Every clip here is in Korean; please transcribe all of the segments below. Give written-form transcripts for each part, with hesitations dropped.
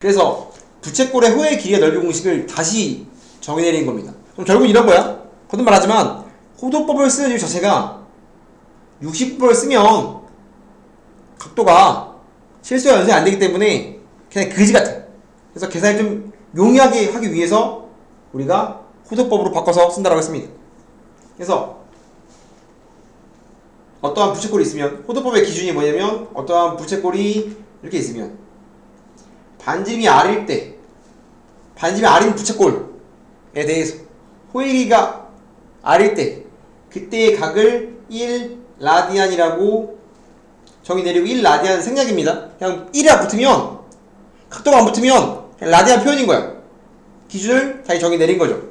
그래서 부채꼴의 호의 길이와 넓이 공식을 다시 정의내린 겁니다. 그럼 결국은 이런 거야. 거듭 말하지만 호도법을 쓰는 이유 자체가 60법을 쓰면 각도가 실수와 연산이 안 되기 때문에 그냥 그지 같아. 그래서 계산을 좀 용이하게 하기 위해서 우리가 호도법으로 바꿔서 쓴다고 했습니다. 그래서 어떠한 부채꼴이 있으면 호도법의 기준이 뭐냐면 어떠한 부채꼴이 이렇게 있으면 반지름이 R일 때 반지름이 R인 부채꼴에 대해서 호의 길이가 R일 때 그때의 각을 1라디안이라고 정의 내리고 1라디안 생략입니다. 그냥 1이라 붙으면 각도가 안 붙으면 그냥 라디안 표현인 거야. 기준을 다시 정의 내린 거죠.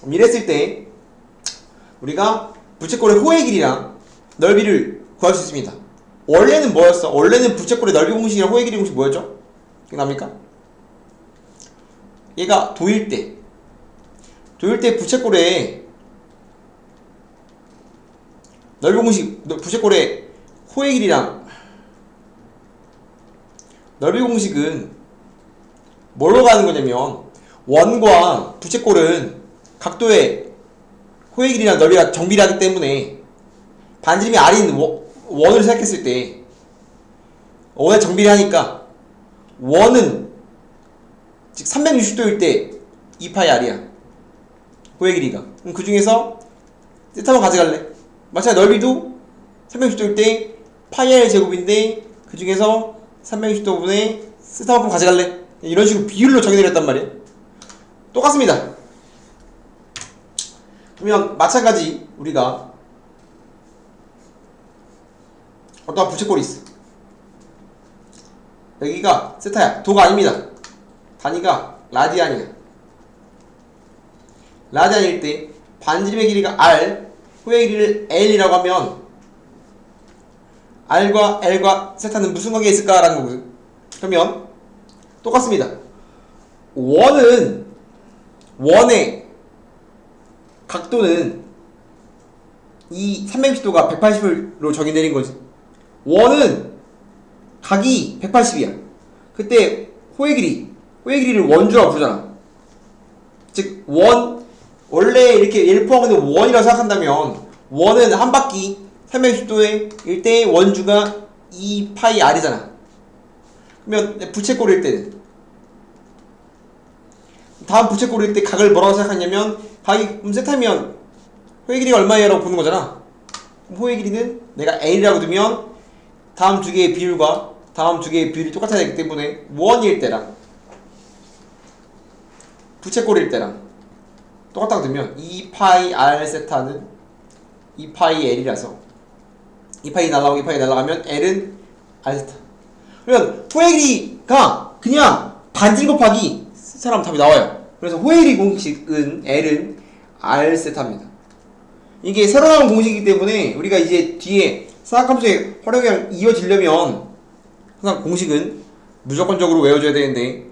이랬을 때 우리가 부채꼴의 호의 길이랑 넓이를 구할 수 있습니다. 원래는 뭐였어? 원래는 부채꼴의 넓이 공식이랑 호의 길이 공식 뭐였죠? 기억납니까? 얘가 도일 때 부채꼴의 넓이 공식, 부채꼴의 호의 길이랑 넓이 공식은 뭘로 가는 거냐면 원과 부채꼴은 각도의 호의 길이랑 넓이가 정비례하기 때문에 반지름이 R인 원을 생각했을 때 원에 정비례하니까 원은 즉 360도일 때 2파이 R이야. 호의 길이가. 그럼 그 중에서 세타만 가져갈래? 마찬가지 넓이도 360도일 때 파이 R 제곱인데 그 중에서 360도분의 세타만큼 가져갈래? 이런 식으로 비율로 정해드렸단 말이야. 똑같습니다. 그러면 마찬가지 우리가 어떠한 부채꼴이 있어. 여기가 세타야. 도가 아닙니다. 단위가 라디안이야. 라디안일 때 반지름의 길이가 R, 호의 길이를 L이라고 하면 R과 L과 세타는 무슨 관계가 있을까라는 거거든. 그러면 똑같습니다. 원의 각도는 이 360도가 180으로 정의 내린 거지. 원은 각이 180이야. 그때 호의 길이를 원주라고 부르잖아. 즉 원래 이렇게 얘를 포함하는 원이라고 생각한다면 원은 한 바퀴 360도일 때 원주가 2파이 R이잖아. 그러면 부채꼴일 때는 다음 부채꼴일 때 각을 뭐라고 생각하냐면 각이 세타면 호의 길이가 얼마예요? 라고 보는 거잖아. 그럼 호의 길이는 내가 L이라고 두면 다음 두 개의 비율과 다음 두 개의 비율이 똑같아야 되기 때문에 원일 때랑 부채꼴일 때랑 똑같다고 두면 2파이 R 세타는 2파이 L이라서 2파이 날라가면 L은 R 세타. 그러면 호의 길이가 그냥 반지름 곱하기 세타라면 답이 나와요. 그래서 호의 길이 공식은 L은 R 세타입니다. 이게 새로 나온 공식이기 때문에 우리가 이제 뒤에 사각함수의 활용량 이어지려면 항상 공식은 무조건적으로 외워줘야 되는데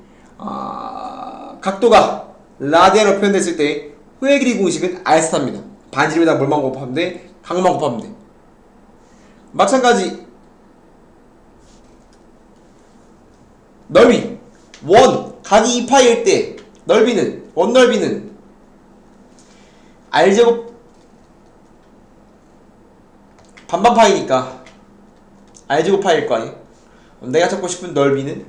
각도가 라디안으로 표현됐을 때 호의 길이 공식은 R세타입니다. 반지름에다 뭘만 곱하면 돼? 각만 곱하면 돼. 마찬가지 넓이 각이 2파이일 때 원 넓이는 R제곱 반반 파이니까 R제곱 파이일 거 아니야? 내가 찾고 싶은 넓이는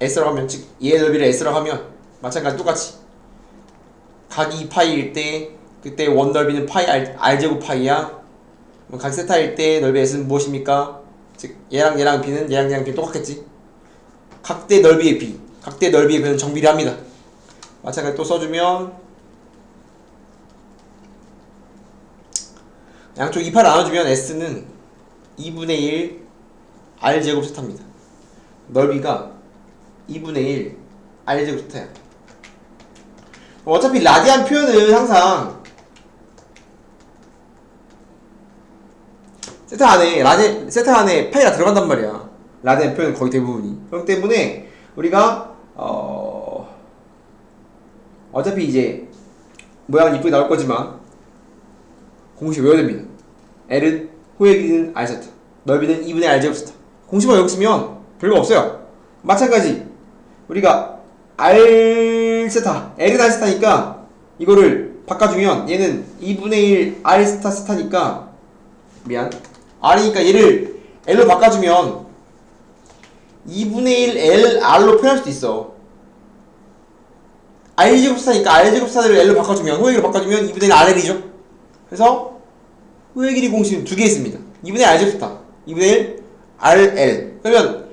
S라고 하면 즉 얘의 넓이를 S라고 하면 마찬가지 똑같이 각이 2파이일 때 그때 원 넓이는 파이 R제곱 파이야. 각 세타일 때 넓이 S는 무엇입니까? 즉 얘랑 B는 얘랑 B 똑같겠지. 각대 넓이의 B는 정비례합니다. 마찬가지 또 써주면 양쪽 2파를 나눠주면 S는 2분의 1 R제곱 세타입니다. 넓이가 2분의 1 R제곱 세타야. 어차피 라디안 표현은 항상 세타 안에 파이가 들어간단 말이야. 라디안 표현은 거의 대부분이. 그렇기 때문에 우리가 어차피 이제 모양은 이쁘게 나올 거지만 공식 외워야 됩니다. L은 호의 길이는 R 세타, 넓이는 2분의 R 제곱 세타. 공식만 외우고 쓰면 별거 없어요. 마찬가지 우리가 R 세타 L은 R 세타니까 이거를 바꿔주면 얘는 2분의 1 R 세타 세타니까 미안 R이니까 얘를 L로 바꿔주면 2분의 1 L R로 표현할 수도 있어. R제곱 세타니까 R제곱 세타를 L로 바꿔주면 호의 길이로 바꿔주면 2분의 1 RL이죠. 그래서 호의 길이 공식은 두 개 있습니다. 2분의 1 R제곱 세타 2분의 1 RL. 그러면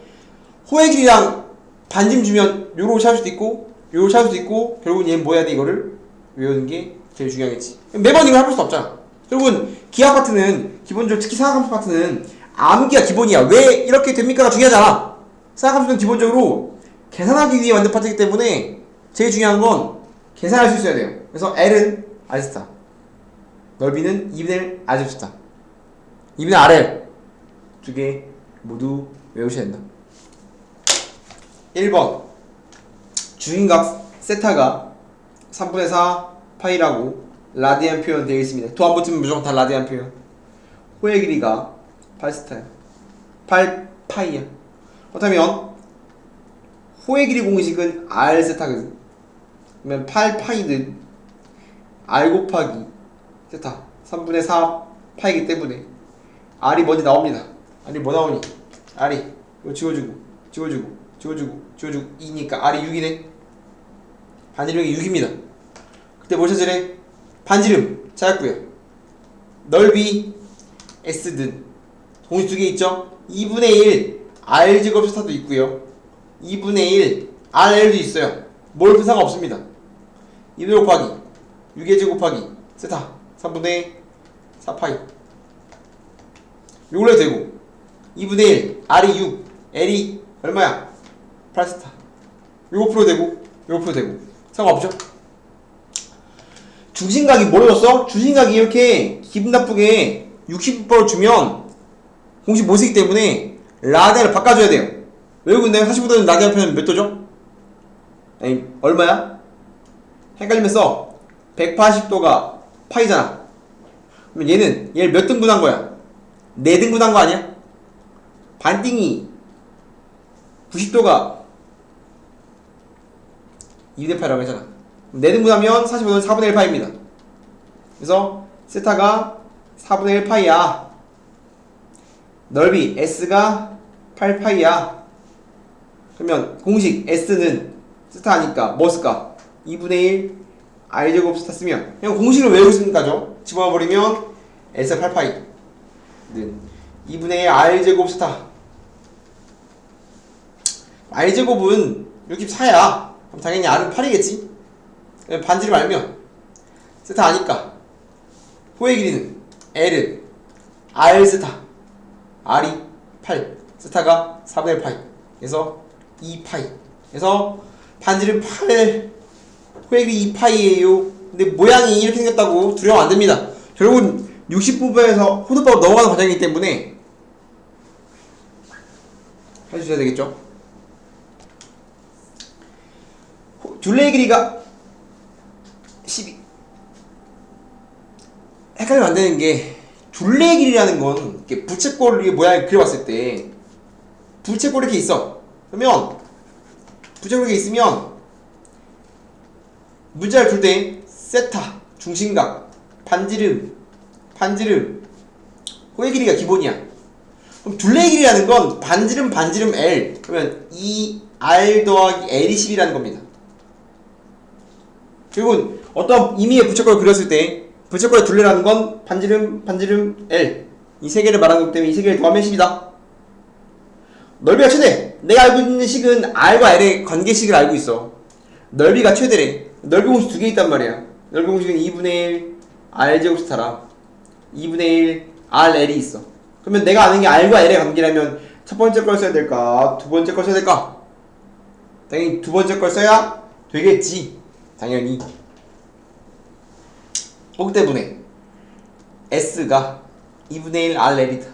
호의 길이랑 반짐 주면 요로 찾을 수도 있고 요로 찾을 수도 있고 결국은 얘는 뭐 해야 돼? 이거를 외우는 게 제일 중요하겠지. 매번 이걸 해볼 수 없잖아. 결국은 기하 파트는 기본적으로 특히 사각함수 파트는 암기가 기본이야. 왜 이렇게 됩니까가 중요하잖아. 사각함수는 기본적으로 계산하기 위해 만든 파트이기 때문에 제일 중요한 건 계산할 수 있어야 돼요. 그래서 L은 R스타 넓이는 2분의 1 R제곱스타 2분의 RL 두 개 모두 외우셔야 된다. 1번 주인각 세타가 3분의 4 파이라고 라디안 표현 되어 있습니다. 도 안 붙으면 무조건 다 라디안 표현. 호의 길이가 8스타야. 8파이야. 그렇다면 호의 길이 공식은 R 세타거든. 그러면 8파이는 R 곱하기 세타 3분의 4 파이기 때문에 R이 먼저 나옵니다. R이 뭐 나오니? R이 이거 지워주고 지워주고 지워주고 지워주고 2니까 R이 6이네. 반지름이 6입니다. 그때 뭘 찾으래? 반지름 찾았고요. 넓이 S는 공식 두 개 있죠? 2분의 1 R제곱 세타도 있고요. 2분의 1 RL도 있어요. 뭘 분사가 없습니다. 2분의 곱하기 6의 제곱 곱하기 세타 3분의 4파이 요걸로 해도 되고 2분의 1 R이 6 L이 얼마야? 8세타 요거 풀어도 되고 요거 풀어도 되고 상관없죠? 중심각이 뭘 줬어? 중심각이 이렇게 기분 나쁘게 60%를 주면 공식 못 쓰기 때문에 라디안을 바꿔줘야 돼요. 외우고 있나요? 45도는 라디안 표현 몇 도죠? 아니 얼마야? 헷갈리면 써. 180도가 파이잖아. 그럼 얘를 몇 등분 한 거야? 4등분 한 거 아니야? 반띵이 90도가 2대 파이라고 했잖아. 4등분 하면 45도는 4분의 1 파이입니다. 그래서 세타가 4분의 1 파이야. 넓이 S가 8 파이야. 그러면 공식 S는 세타니까 뭐 쓸까? 2분의 1 R제곱 세타 쓰면 그냥 공식을 외우고 있으니까죠. 집어버리면 S 8파이는 2분의 1 R제곱 세타. R제곱은 64야. 그럼 당연히 R은 8이겠지? 반지름 알면 세타 아니까 호의 길이는 L은 R 세타 R이 8 세타가 4분의 1 파이 그래서 2파이 그래서 반지름 8 호의 길이 2파이에요. 근데 모양이 이렇게 생겼다고 두려워 안됩니다. 결국은 60부분에서 호두법으로 넘어가는 과정이기 때문에 해주셔야 되겠죠. 둘레의 길이가 12 헷갈리면 안되는 게 둘레의 길이라는 건 이렇게 부채꼴 모양을 그려봤을 때 부채꼴 이렇게 있어. 그러면 부채꼴 이렇게 있으면 문자를 풀 때 세타, 중심각, 반지름, 호의 길이가 기본이야. 그럼 둘레의 길이라는 건 반지름 L 그러면 2R 더하기 L이 10이라는 겁니다. 결국은 어떤 임의의 부채꼴을 그렸을 때 부채꼴의 둘레라는 건 반지름 L 이 세 개를 말하는 거기 때문에 이 세 개를 더하면 10이다. 넓이가 최대. 내가 알고 있는 식은 R과 L의 관계식을 알고 있어. 넓이가 최대래. 넓이 공식 두 개 있단 말이야. 넓이 공식은 2분의 1 R제곱 세타랑 2분의 1 RL이 있어. 그러면 내가 아는 게 R과 L의 관계라면 첫 번째 걸 써야 될까? 두 번째 걸 써야 될까? 당연히 두 번째 걸 써야 되겠지. 당연히. 그렇기 때문에 S가 2분의 1 RL이다.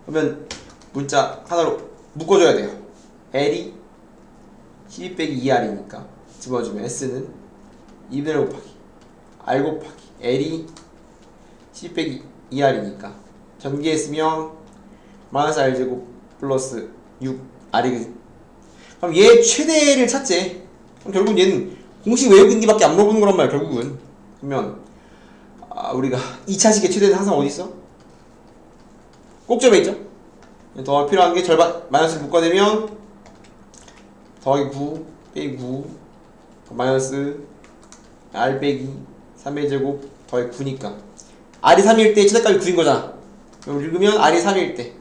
그러면 문자 하나로 묶어줘야 돼요. L이 12 빼기 2R이니까 집어주면 S는 2분의 1 곱하기 R 곱하기 L이 12 빼기 2R이니까 전개했으면 마이너스 R제곱 플러스 6 R이거든. 그럼 얘 최대를 찾지. 그럼 결국은 얘는 공식 외우기밖에 안 물어보는 거란 말이야 결국은. 그러면 우리가 2차식의 최대는 항상 어디 있어? 꼭점에 있죠? 더 필요한 게 절반 마이너스를 묶어내면 더하기 9 빼기 9 마이너스 R 빼기 3의 제곱 더하기 9니까 R이 3일 때 최대값이 9인 거잖아. 그럼 읽으면 R이 3일 때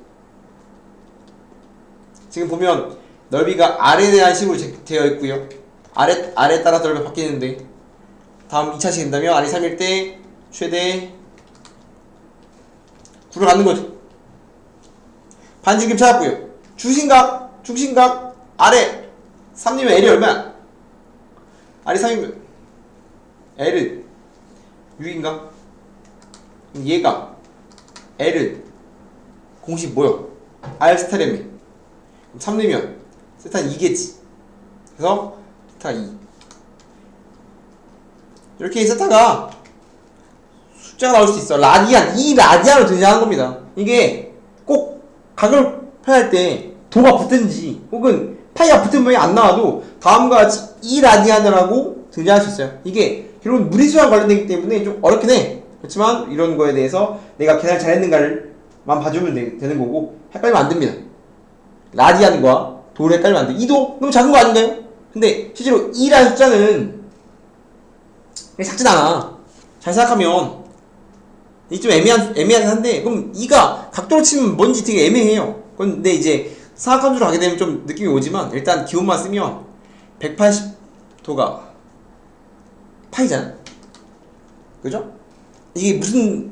지금 보면 넓이가 R에 대한 식으로 되어 있고요. R에 따라 넓이가 바뀌는데 다음 2차식 된다면 R이 3일 때 최대 9를 갖는 거지. 반지름 찾았고요. 중심각 아래 3이면 L이 얼마야? R이 3이면 L은 6인가? 그럼 얘가 L은 공식 뭐야? R 세타라며. 그럼 3 넣으면 세타 2겠지. 그래서 세타 2. 이렇게 세타가 숫자가 나올 수 있어. 라디안, 이 라디안으로 등장하는 겁니다. 이게 꼭 각을 표현할 때 도가 붙든지 혹은 파이가 붙은 모양이 안 나와도 다음과 같이 이 라디안이라고 등장할 수 있어요. 이게 결국은 무리수랑 관련되기 때문에 좀 어렵긴 해. 그렇지만 이런 거에 대해서 내가 계산을 잘했는가를만 봐주면 되는 거고 헷갈리면 안 됩니다. 라디안과 도를 헷갈리면 안 돼. 2도 너무 작은 거 아닌가요? 근데 실제로 2라는 숫자는 작진 않아. 잘 생각하면 이 좀 애매하긴 한데 그럼 2가 각도로 치면 뭔지 되게 애매해요. 근데 이제 사각함수로 가게 되면 좀 느낌이 오지만 일단 기호만 쓰면 180도가 파이잖아. 그죠? 이게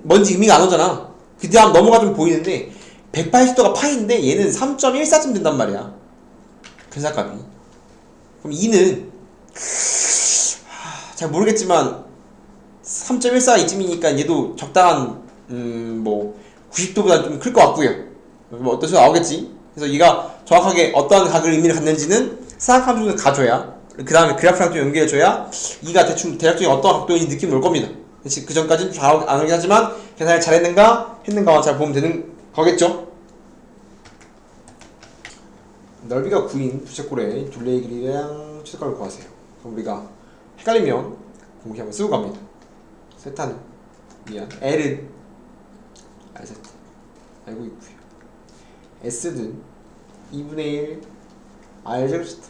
뭔지 의미가 안 오잖아. 그 다음 넘어가 좀 보이는데 180도가 파이인데 얘는 3.14쯤 된단 말이야. 근사값이. 그럼 2는 잘 모르겠지만 3.14가 이쯤이니까 얘도 적당한 뭐 90도보다 좀 클 것 같고요. 뭐 어떤 식으로 나오겠지. 그래서 얘가 정확하게 어떠한 각을 의미를 갖는지는 사각함수를 가줘야 그 다음에 그래프랑 좀 연결해줘야 이가 대략적인 어떤 각도인지 느낌이 올 겁니다. 그 전까지는 잘 안 오긴 하지만 계산을 잘했는가 했는가만 잘 보면 되는 거겠죠. 넓이가 9인 부채꼴의 둘레의 길이랑 최소값을 구하세요. 그럼 우리가 헷갈리면 공식 한번 쓰고 갑니다. 세타는 L은 R세타 알고 있고요. S는 2분의 1 R제곱세타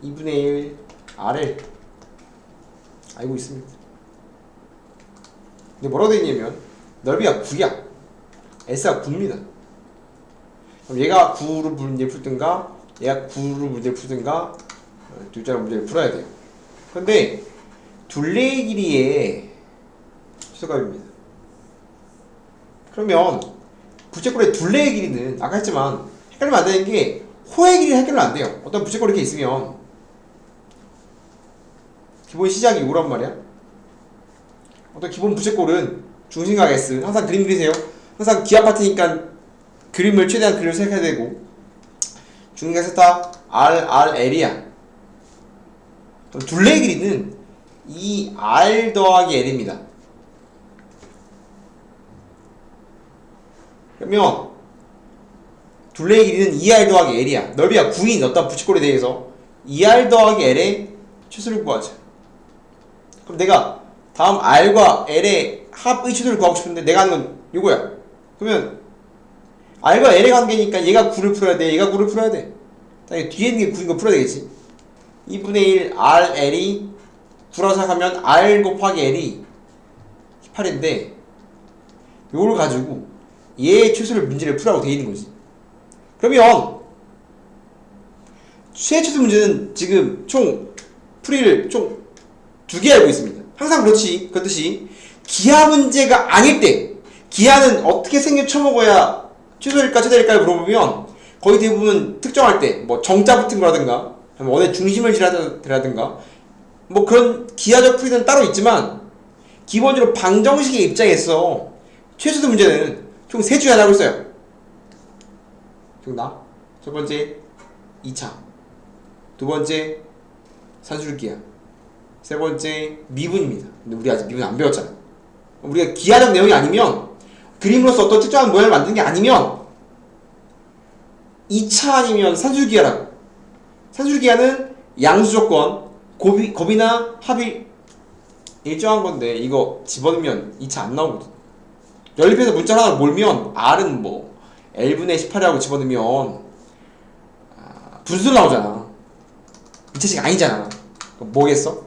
2분의 1 RL 알고 있습니다. 근데 뭐라고 되어있냐면 넓이가 9야. S가 9입니다. 그럼 얘가 9로 문제를 풀든가 얘가 9로 문제를 풀든가 둘째로 문제를 풀어야 돼요. 근데 둘레의 길이의 최소값입니다. 그러면 부채꼴의 둘레의 길이는 아까 했지만 헷갈리면 안 되는 게 호의 길이를 헷갈리면 안 돼요. 어떤 부채꼴이 이렇게 있으면 기본 시작이 5란 말이야. 어떤 기본 부채꼴은 중심각 S 항상 그림 그리세요. 항상 기압 파트니까 그림을 최대한 그림을 생각해야 되고 중심각 세타 RL이야. 그럼 둘레의 길이는 2R 더하기 L입니다. 그러면 둘레의 길이는 2R 더하기 L이야. 넓이가 9인 어떤 부채꼴에 대해서 2R 더하기 L의 최소를 구하자. 그럼 내가 다음 R과 L의 합의 최소를 구하고 싶은데 내가 하는 건 이거야. 그러면 R과 L의 관계니까 얘가 9를 풀어야 돼. 얘가 9를 풀어야 돼. 뒤에 있는 게 9인 거 풀어야 되겠지. 2분의 1 RL이 9라고 생각하면 R 곱하기 L이 18인데 요걸 가지고 얘의 최소를 문제를 풀라고 되어 있는 거지. 그러면 최소 문제는 지금 총 풀이를 총 2개 알고 있습니다. 항상 그렇듯이 기하 문제가 아닐 때 기하는 어떻게 생겨 쳐먹어야 최소일까 최대일까를 물어보면 거의 대부분 특정할 때 뭐 정자 붙은 거라든가 원의 중심을 지라든가 뭐 그런 기하적 풀이는 따로 있지만 기본적으로 방정식의 입장에서 최소수 문제는 총 3주에 하나고 있어요. 기억나? 첫 번째 2차, 두 번째 산술기하, 세 번째 미분입니다. 근데 우리 아직 미분 안 배웠잖아. 우리가 기하적 내용이 아니면 그림으로서 어떤 특정한 모양을 만드는 게 아니면 2차 아니면 산술기하라고. 산술기하는 양수조건 곱이나 합이 일정한 건데 이거 집어넣으면 2차 안 나오거든. 연립해서 문자 하나를 몰면 R은 뭐 L분의 18이라고 집어넣으면 분수로 나오잖아. 2차식 아니잖아. 그럼 뭐겠어?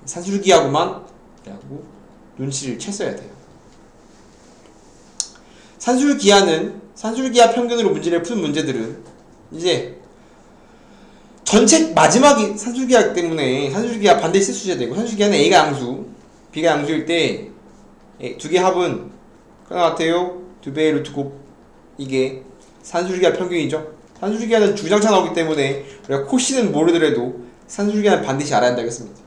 산술기하고만 하고 눈치를 챘어야 돼요. 산술기하 평균으로 문제를 푸는 문제들은 이제 전체 마지막이 산술기하기 때문에 산술기하 반드시 실수해야 되고, 산술기하는 A가 양수, B가 양수일 때 두 개 합은 같아요. 2배의 루트 곱. 이게 산술기하 평균이죠. 산술기하는 주장차 나오기 때문에 우리가 코씨는 모르더라도 산술기하는 반드시 알아야 한다겠습니다.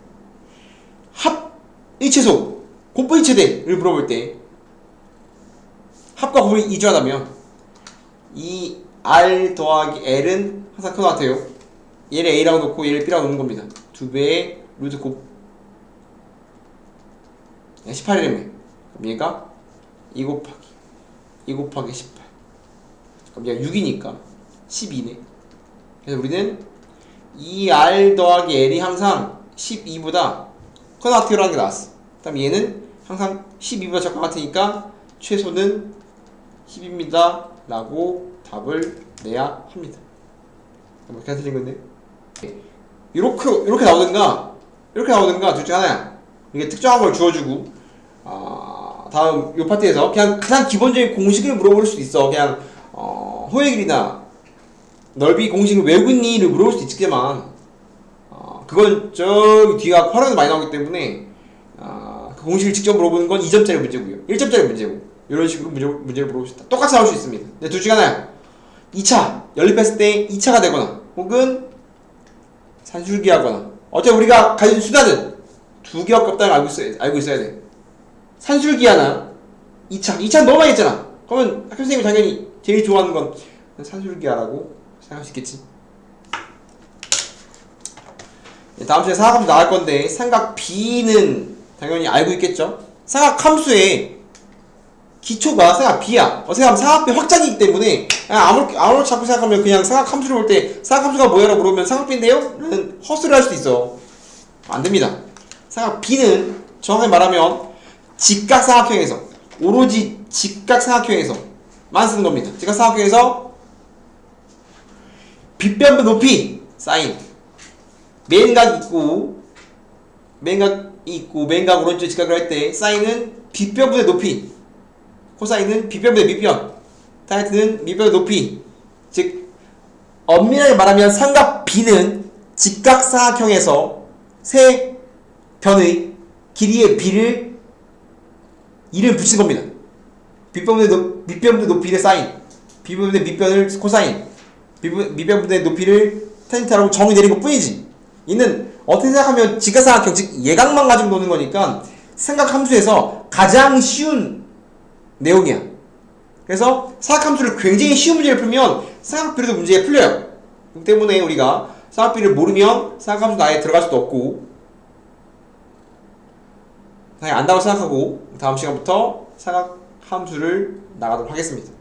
합 1최소 곱분 1최대를 물어볼 때 합과 곱이 이주하다면 이 R 더하기 L은 항상 그거 같아요. 얘를 A라고 놓고 얘를 B라고 놓는 겁니다. 2배의 루트 곱 18이라며. 그럼 얘가 2 곱하기 18. 그럼 얘가 6이니까 12네. 그래서 우리는 이 R 더하기 L이 항상 12보다 커나티오라는 게 나왔어. 그 다음에 얘는 항상 12보다 적과 같으니까 최소는 10입니다 라고 답을 내야 합니다. 그냥 틀린 건데, 이렇게 나오든가 둘 중 하나야. 이게 특정한 걸 주어주고 다음 요 파트에서 그냥 가장 기본적인 공식을 물어볼 수도 있어. 그냥 호의 길이나 넓이 공식을 외우고 있니를 물어볼 수도 있겠지만 그건 저기 뒤가 활용이 많이 나오기 때문에 그 공식을 직접 물어보는 건 2점짜리 문제고요, 1점짜리 문제고, 이런 식으로 문제를 물어볼 수 있다. 똑같이 나올 수 있습니다. 근데 둘 중 하나야. 2차 연립했을 때 2차가 되거나 혹은 산술기하거나, 어차피 우리가 가진 수단은 두 개와 없다는 걸 알고 있어야 돼. 산술기하나 2차는 너무 많이 했잖아. 그러면 학교 선생님이 당연히 제일 좋아하는 건 산술기하라고 생각할 수 있겠지. 다음 주에 사각함수 나갈 건데, 삼각 B는 당연히 알고 있겠죠. 삼각함수의 기초가 삼각 B야. 어떻게 하면 삼각 B 확장이기 때문에 아무렇지 않고 생각하면 그냥 삼각함수를 볼 때 삼각함수가 뭐야라고 물으면 삼각 B인데요? 라는 헛소리를 할 수도 있어. 안됩니다. 삼각 B는 정확하게 말하면 직각삼각형에서, 오로지 직각삼각형에서만 쓰는 겁니다. 직각삼각형에서 빗변부 높이 사인, 맨각이 있고 맨각 오른쪽 직각을 할 때 사인은 빗변분의 높이, 코사인은 빗변분의 밑변, 타이트는 밑변의 높이. 즉 엄밀하게 말하면 삼각 B는 직각삼각형에서 세 변의 길이의 B를 이름 붙인 겁니다. 밑변분의 높이를 사인, 빗변분의 밑변을 코사인, 밑변분의 높이를 탄젠트라고 정의 내린 것 뿐이지. 이는 어떻게 생각하면 직각삼각형, 즉 예각만 가지고 노는 거니까 삼각함수에서 가장 쉬운 내용이야. 그래서 삼각함수를 굉장히 쉬운 문제를 풀면 삼각비례도 문제가 풀려요. 그렇기 때문에 우리가 삼각비례를 모르면 삼각함수 아예 들어갈 수도 없고, 당연히 안다고 생각하고 다음 시간부터 삼각함수를 나가도록 하겠습니다.